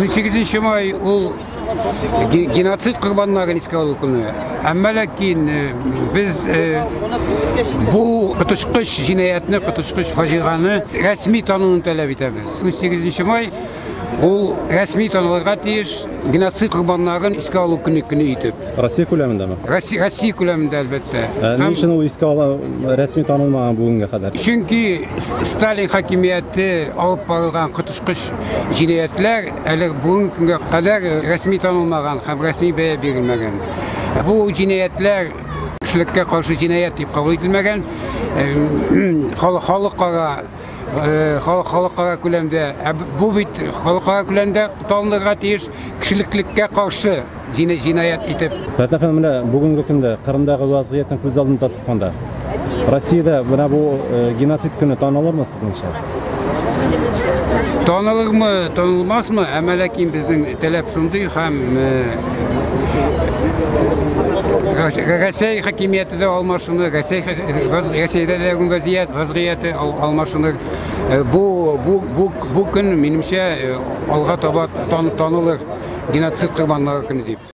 18 май ул геноцид курбаннарын эске алуу күнү. Әмма кийин биз бу кытышкыч җинаятны, кытышкыч фаҗиганы рәсми танууну таләп итәбез. 18 май ул рәсми танылырга тиеш геноцид курбаннарын эске алуу күнү итеп. Россия күләмендәме? Россия күләмендә әлбәттә. Ни өчен ул эске рәсми танылмаган бүгенгә кадәр? Чөнки Сталин хакимияте алып барылган кытышкыч җинаятлар әле бүгенге көнгә кадәр рәсми танылмаган һәм рәсми бәя бирелмәгән. Бу җинаятлар кешелеккә каршы җинаят дип кабул ителмәгән. Халыкара күләмдә, бу бит халыкара күләмдә танылырга тиеш кешелеккә каршы җинаят итеп. Фәтәхән, менә бүгенге көндә Кырымдагы вазгыятьне күз алдында тотканда, Россиядә менә бу геноцид көне танылырмы сезнеңчә? Танылырмы, танылмасмы? Әмма ләкин безнең таләп шундый һәм Россия хакимияте алмашыны, Россиядә вазгыяте алмашыны. Бу көн минемчә алга таба танылыр геноцид курбаннары көне дип.